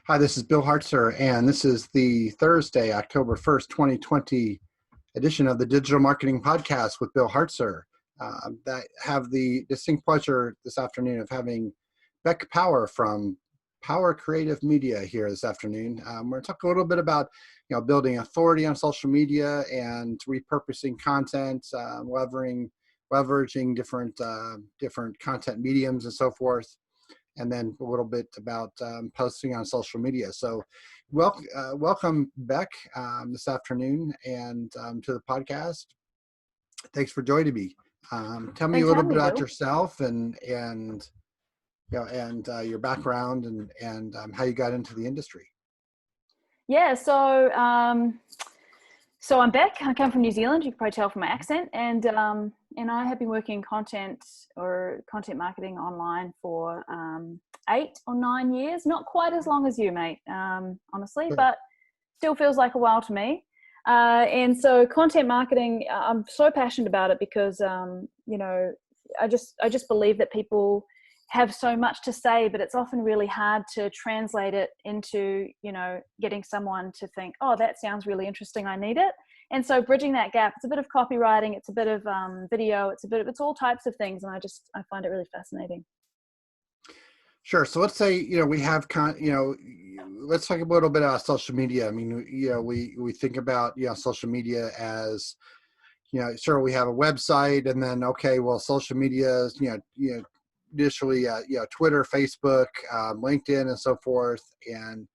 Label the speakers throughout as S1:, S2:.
S1: Hi, this is Bill Hartzer, and this is the Thursday, October 1st, 2020 edition of the Digital Marketing Podcast with Bill Hartzer. That have the distinct pleasure this afternoon of having Beck Power from Power Creative Media here this afternoon. We're going to talk a little bit about building authority on social media and repurposing content, leveraging different content mediums and so forth, and then a little bit about posting on social media. So welcome, Beck, this afternoon and to the podcast. Thanks for joining me. Tell me a little bit about yourself and your background and how you got into the industry.
S2: Yeah, so I'm Beck. I come from New Zealand. You can probably tell from my accent, and I have been working content marketing online for 8 or 9 years. Not quite as long as you, mate, honestly,
S1: Sure.
S2: But still feels like a while to me. And so content marketing, I'm so passionate about it because I just believe that people have so much to say, but it's often really hard to translate it into, getting someone to think, oh, that sounds really interesting, I need it. And so bridging that gap, it's a bit of copywriting, it's a bit of video, it's all types of things. And I find it really fascinating.
S1: Sure. So let's say, we have, let's talk a little bit about social media. I mean, we think about, social media as, sure, we have a website, and then, okay, well, social media is, initially, Twitter, Facebook, LinkedIn, and so forth. And,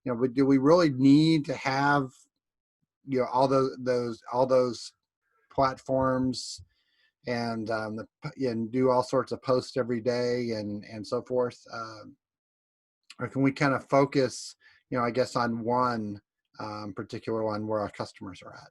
S1: but do we really need to have, all those platforms and do all sorts of posts every day and so forth? Or can we kind of focus, I guess, on one particular one where our customers are at?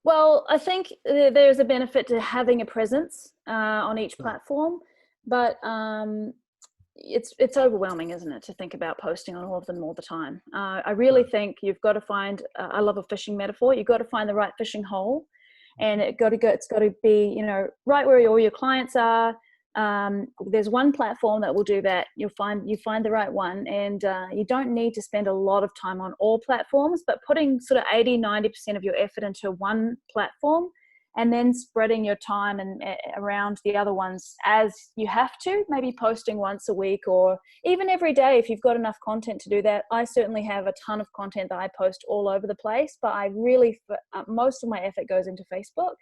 S2: Well, I think there's a benefit to having a presence on each platform, but it's overwhelming, isn't it, to think about posting on all of them all the time. I really think you've got to find, I love a fishing metaphor, you've got to find the right fishing hole, and it's got to be, right where all your clients are. There's one platform that will do that. You find the right one, and you don't need to spend a lot of time on all platforms, but putting sort of 80-90% of your effort into one platform and then spreading your time and around the other ones as you have to, maybe posting once a week or even every day if you've got enough content to do that. I certainly have a ton of content that I post all over the place, but I really, most of my effort goes into Facebook.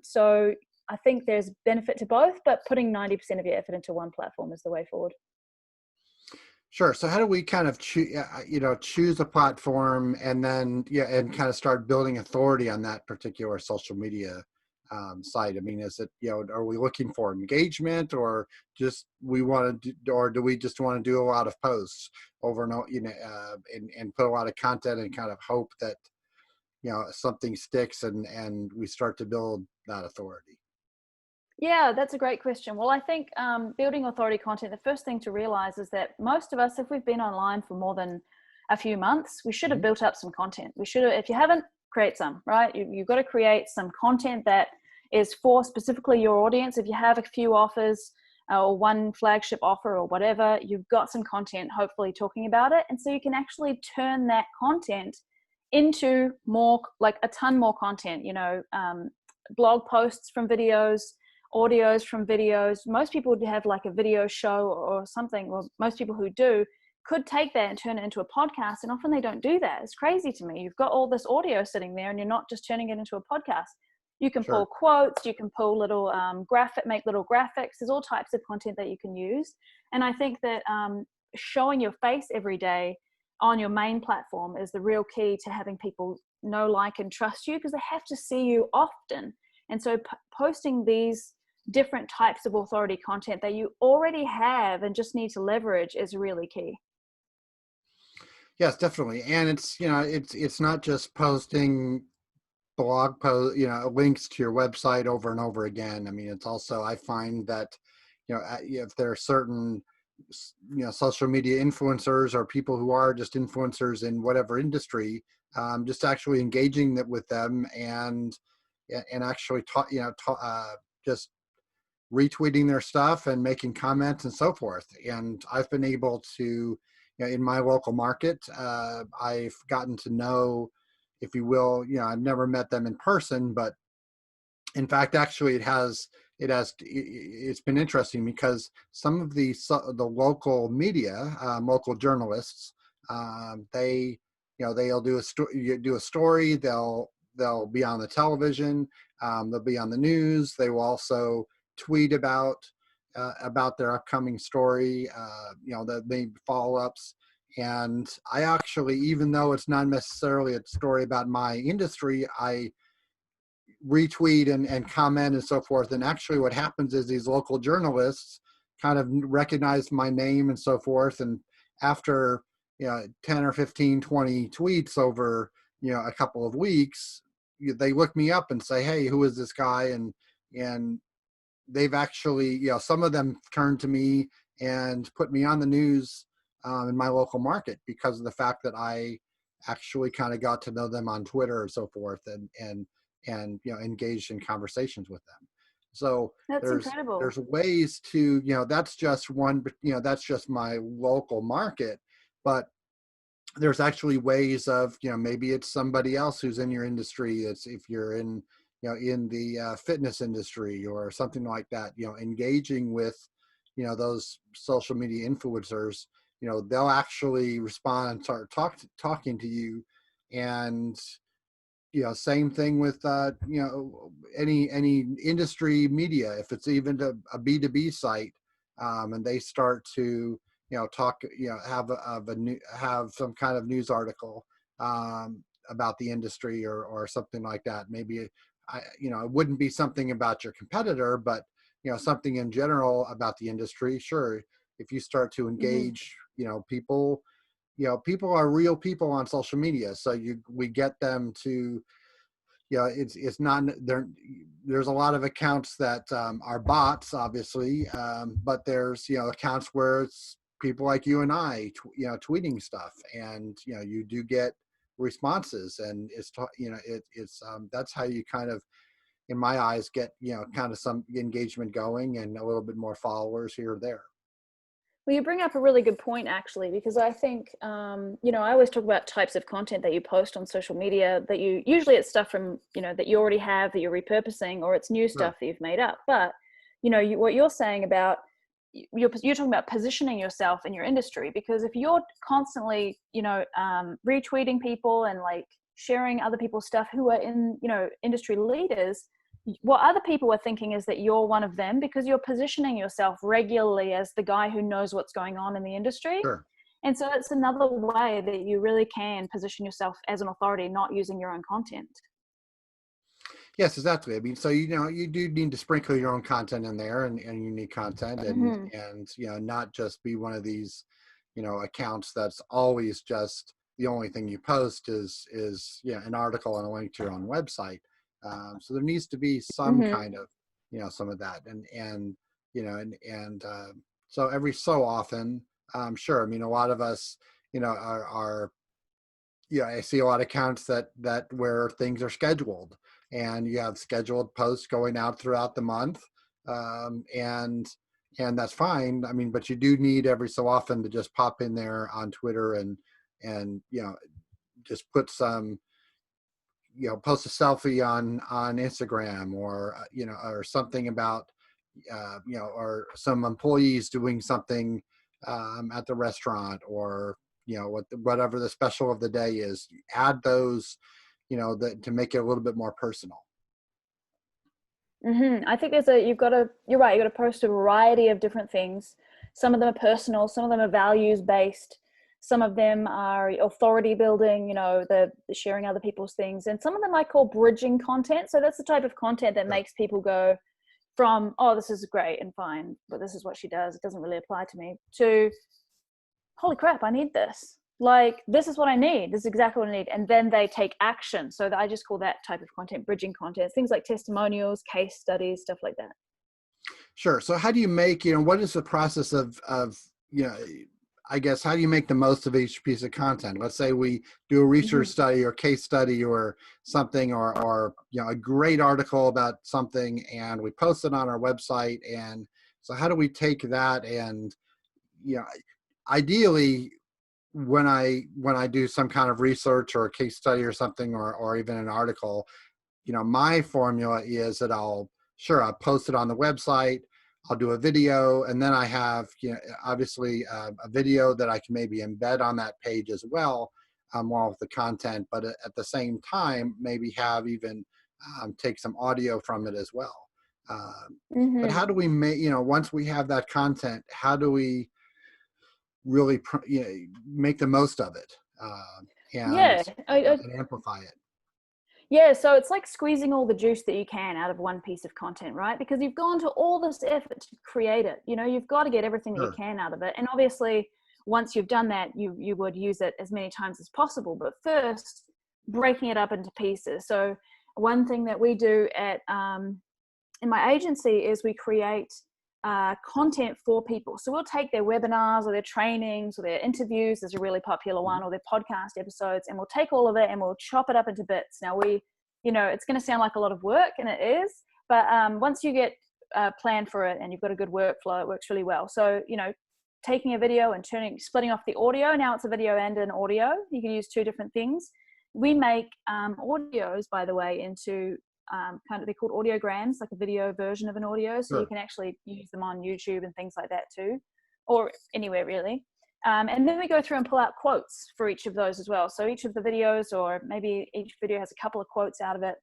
S2: So I think there's benefit to both, but putting 90% of your effort into one platform is the way forward.
S1: Sure. So how do we kind of choose a platform and then and kind of start building authority on that particular social media site? I mean, is it are we looking for engagement, or just or do we just want to do a lot of posts over and over, and put a lot of content and kind of hope that something sticks and we start to build that authority?
S2: Yeah, that's a great question. Well, I think building authority content, the first thing to realize is that most of us, if we've been online for more than a few months, we should have built up some content. We should have, if you haven't, create some, right? You've got to create some content that is for specifically your audience. If you have a few offers or one flagship offer or whatever, you've got some content hopefully talking about it. And so you can actually turn that content into more, like a ton more content, blog posts from videos, audios from videos. Most people would have like a video show or something, or most people who do could take that and turn it into a podcast, and often they don't do that. It's crazy to me. You've got all this audio sitting there and you're not just turning it into a podcast. You can pull quotes, you can pull little make little graphics. There's all types of content that you can use. And I think that showing your face every day on your main platform is the real key to having people know, like, and trust you, because they have to see you often. And so posting these different types of authority content that you already have and just need to leverage is really key.
S1: Yes, definitely. And it's not just posting blog post, links to your website over and over again. I mean, it's also, I find that, if there are certain, social media influencers or people who are just influencers in whatever industry, just actually engaging with them and actually just retweeting their stuff and making comments and so forth. And I've been able to, in my local market, I've gotten to know, if you will, I've never met them in person, but in fact, actually, it's been interesting because some of the local media, local journalists, they, they'll do a story. They'll be on the television. They'll be on the news. They will also tweet about their upcoming story. The maybe follow-ups. And I actually, even though it's not necessarily a story about my industry, I retweet and comment and so forth. And actually what happens is these local journalists kind of recognize my name and so forth. And after 10 or 15, 20 tweets over a couple of weeks, they look me up and say, hey, who is this guy? And they've actually, some of them turned to me and put me on the news in my local market because of the fact that I actually kind of got to know them on Twitter and so forth, and engaged in conversations with them. So
S2: That's incredible.
S1: There's ways to, that's just one, that's just my local market, but there's actually ways of, maybe it's somebody else who's in your industry. It's if you're in, in the fitness industry or something like that, engaging with, those social media influencers, they'll actually respond and start talking to you. And same thing with any industry media. If it's even a B2B site, and they start to talk, have some kind of news article about the industry or something like that. Maybe it wouldn't be something about your competitor, but something in general about the industry. Sure, if you start to engage, people. People are real people on social media. So we get them to, it's not there. There's a lot of accounts that are bots, obviously, but there's, accounts where it's people like you and I, tweeting stuff, and, you do get responses, and it's, that's how you kind of, in my eyes, get, kind of some engagement going and a little bit more followers here or there.
S2: Well, you bring up a really good point, actually, because I think, I always talk about types of content that you post on social media that usually it's stuff from, that you already have that you're repurposing, or it's new stuff that you've made up. But, what you're saying about, you're talking about positioning yourself in your industry, because if you're constantly, retweeting people and like sharing other people's stuff who are in, industry leaders, what other people are thinking is that you're one of them, because you're positioning yourself regularly as the guy who knows what's going on in the industry.
S1: Sure.
S2: And so it's another way that you really can position yourself as an authority, not using your own content.
S1: Yes, exactly. I mean, so, you do need to sprinkle your own content in there, and unique content, and not just be one of these, accounts that's always just the only thing you post is an article and a link to your own website. So there needs to be some kind of, some of that, and so every so often, sure. I mean, a lot of us, are I see a lot of accounts that where things are scheduled, and you have scheduled posts going out throughout the month, and that's fine. I mean, but you do need every so often to just pop in there on Twitter and just put some, post a selfie on Instagram, or or something about or some employees doing something at the restaurant, or whatever the special of the day is. Add those, to make it a little bit more personal.
S2: I think you're right, you got to post a variety of different things. Some of them are personal, some of them are values based, some of them are authority building, the sharing other people's things, and some of them I call bridging content. So that's the type of content that makes people go from, oh, this is great and fine, but this is what she does, it doesn't really apply to me, to, holy crap, I need this. Like, this is what I need. This is exactly what I need. And then they take action. So I just call that type of content bridging content. Things like testimonials, case studies, stuff like that.
S1: Sure. So how do you make, what is the process of I guess, how do you make the most of each piece of content? Let's say we do a research study or case study or something, or a great article about something, and we post it on our website. And so how do we take that and, ideally, when I do some kind of research or a case study or something, or even an article, my formula is that I'll post it on the website. I'll do a video, and then I have, obviously a video that I can maybe embed on that page as well, along with the content, but at the same time, maybe have even take some audio from it as well. But how do we make, once we have that content, how do we really make the most of it and amplify it?
S2: Yeah, so it's like squeezing all the juice that you can out of one piece of content, right? Because you've gone to all this effort to create it. You've got to get everything that you can out of it. And obviously, once you've done that, you would use it as many times as possible. But first, breaking it up into pieces. So one thing that we do in my agency is we create content for people. So we'll take their webinars or their trainings or their interviews, there's a really popular one, or their podcast episodes, and we'll take all of it and we'll chop it up into bits. Now it's going to sound like a lot of work, and it is, but once you get planned for it and you've got a good workflow, it works really well. So, taking a video and splitting off the audio, now it's a video and an audio. You can use two different things. We make audios, by the way, into they're called audiograms, like a video version of an audio. So you can actually use them on YouTube and things like that too, or anywhere really. And then we go through and pull out quotes for each of those as well. So each of the videos, or maybe each video has a couple of quotes out of it.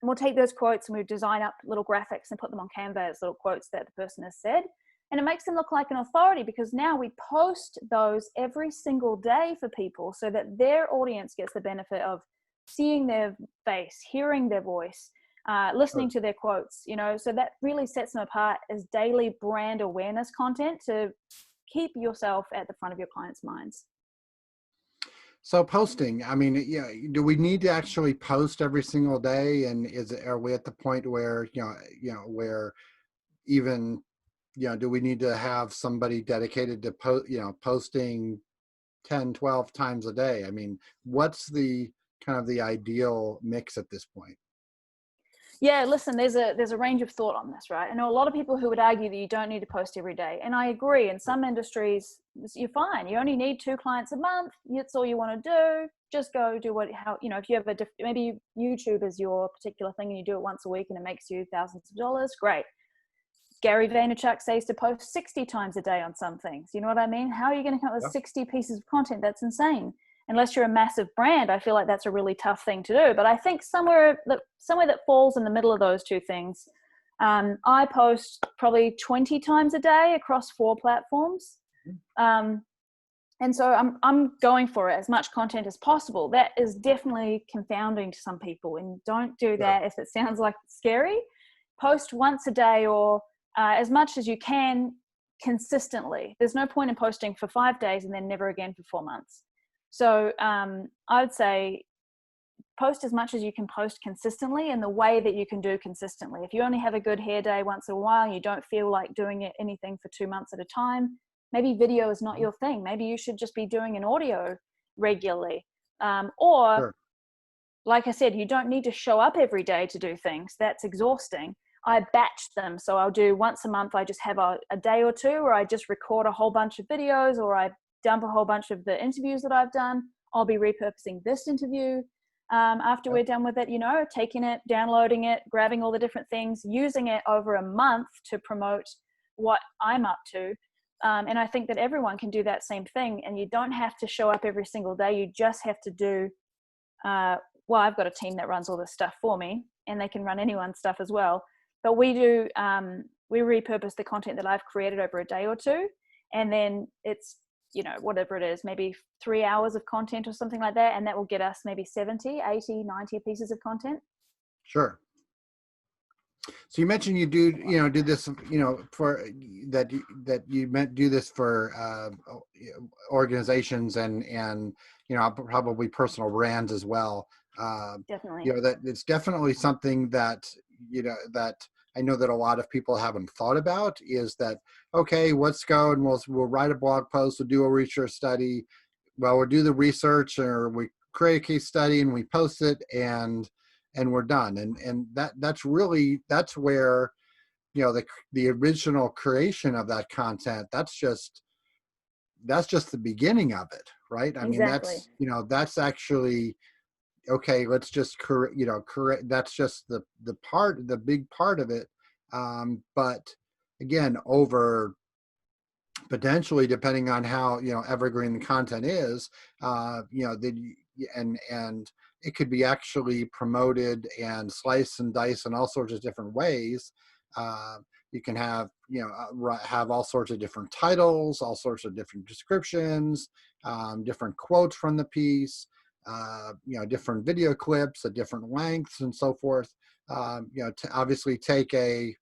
S2: And we'll take those quotes and we design up little graphics and put them on Canva as little quotes that the person has said. And it makes them look like an authority, because now we post those every single day for people so that their audience gets the benefit of seeing their face, hearing their voice, listening to their quotes, so that really sets them apart as daily brand awareness content to keep yourself at the front of your clients' minds.
S1: So posting, I mean, do we need to actually post every single day? And are we at the point where, where even, do we need to have somebody dedicated to posting 10, 12 times a day? I mean, what's the kind of the ideal mix at this point?
S2: Yeah, listen, there's a range of thought on this, right? I know a lot of people who would argue that you don't need to post every day. And I agree, in some industries, you're fine. You only need 2 clients a month. That's all you want to do. Just go do if you have maybe YouTube is your particular thing and you do it once a week and it makes you thousands of dollars, great. Gary Vaynerchuk says to post 60 times a day on some things. You know what I mean? How are you going to come up with 60 pieces of content? That's insane. Unless you're a massive brand, I feel like that's a really tough thing to do. But I think somewhere that falls in the middle of those two things, I post probably 20 times a day across 4 platforms. And so I'm going for it, as much content as possible. That is definitely confounding to some people, and don't do that if it sounds like it's scary. Post once a day, or as much as you can consistently. There's no point in posting for 5 days and then never again for 4 months. So I would say post as much as you can post consistently, in the way that you can do consistently. If you only have a good hair day once in a while and you don't feel like doing anything for 2 months at a time, maybe video is not your thing. Maybe you should just be doing an audio regularly. Like I said, you don't need to show up every day to do things. That's exhausting. I batch them. So I'll do once a month, I just have a day or two where I just record a whole bunch of videos, or I dump a whole bunch of the interviews that I've done. I'll be repurposing this interview after we're done with it, taking it, downloading it, grabbing all the different things, using it over a month to promote what I'm up to. And I think that everyone can do that same thing. And you don't have to show up every single day. You just have to do, I've got a team that runs all this stuff for me, and they can run anyone's stuff as well. But we do, we repurpose the content that I've created over a day or two. And then it's, whatever it is, maybe 3 hours of content or something like that. And that will get us maybe 70, 80, 90 pieces of content.
S1: Sure. So you mentioned you do this, for that you meant do this for organizations and probably personal brands as well.
S2: Definitely.
S1: That it's definitely something that that I know that a lot of people haven't thought about is that, okay, let's go and we'll write a blog post, we'll do a research study. Well, we'll do the research, or we create a case study and we post it, and we're done. And that's where, you know, the original creation of that content, that's just the beginning of it, right? I mean,
S2: Exactly.
S1: that's, you know, that's actually, okay, let's just correct. That's just the big part of it. But again, over potentially, depending on how, you know, evergreen the content is, you know, and it could be actually promoted and slice and dice in all sorts of different ways. You can have, you know, have all sorts of different titles, all sorts of different descriptions, different quotes from the piece, you know, different video clips at different lengths and so forth. You know, to obviously take a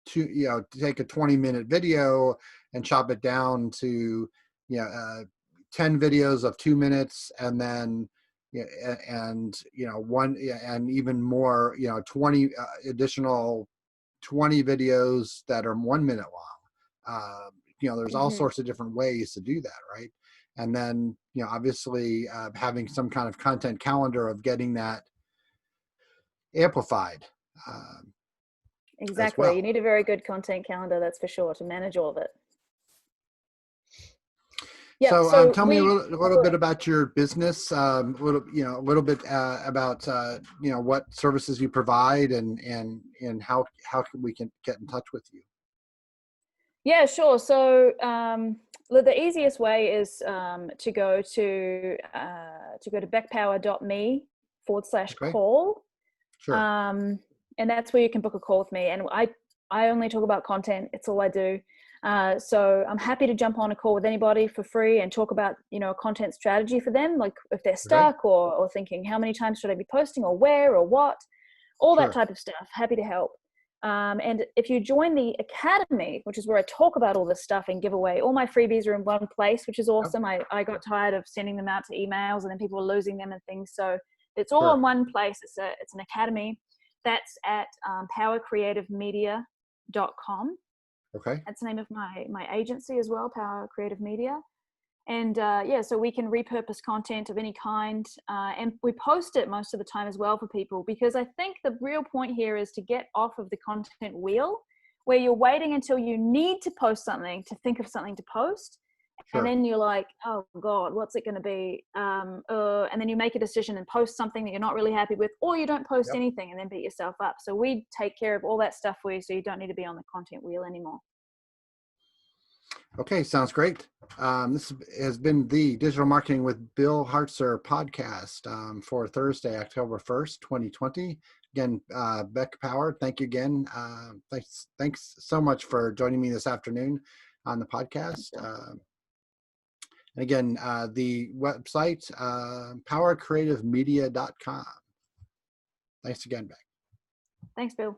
S1: 20-minute video and chop it down to, you know, 10 videos of 2 minutes, and then, you know, and, you know, and even more, you know, 20 additional 20 videos that are 1 minute long. You know, there's all sorts of different ways to do that, right? And then, you know, obviously, having some kind of content calendar of getting that amplified, as
S2: Exactly. You
S1: well.
S2: need a very good content calendar, that's for sure, to manage all of it. Yeah.
S1: So,
S2: So
S1: tell me a
S2: we,
S1: little bit about your business. A little bit about, you know, what services you provide, and how we can get in touch with you.
S2: yeah, sure. So the easiest way is to go to beckpower.me
S1: Okay,
S2: /call.
S1: sure.
S2: And that's where you can book a call with me. And I only talk about content. It's all I do. So I'm happy to jump on a call with anybody for free and talk about, you know, a content strategy for them, like if they're
S1: Okay,
S2: stuck or thinking how many times should I be posting, or where, or what, all that
S1: sure,
S2: type of stuff. Happy to help. And if you join the academy, which is where I talk about all this stuff and give away, all my freebies are in one place, which is
S1: yep,
S2: awesome. I got tired of sending them out to emails and then people were losing them and things. So it's all in
S1: sure.
S2: one place. It's an academy. That's at powercreativemedia.com.
S1: Okay,
S2: That's the name of my agency as well, Power Creative Media. And yeah, so we can repurpose content of any kind, and we post it most of the time as well for people, because I think the real point here is to get off of the content wheel where you're waiting until you need to post something to think of something to post. And
S1: sure.
S2: then you're like, oh God, what's it going to be? And then you make a decision and post something that you're not really happy with, or you don't post
S1: Yep.
S2: anything and then beat yourself up. So we take care of all that stuff for you, so you don't need to be on the content wheel anymore.
S1: Okay, sounds great. This has been the Digital Marketing with Bill Hartzer podcast, for Thursday, October 1st, 2020. Again, Beck Power, thank you again. Thanks so much for joining me this afternoon on the podcast. And again, the website, powercreativemedia.com. Thanks again, Beck.
S2: Thanks, Bill.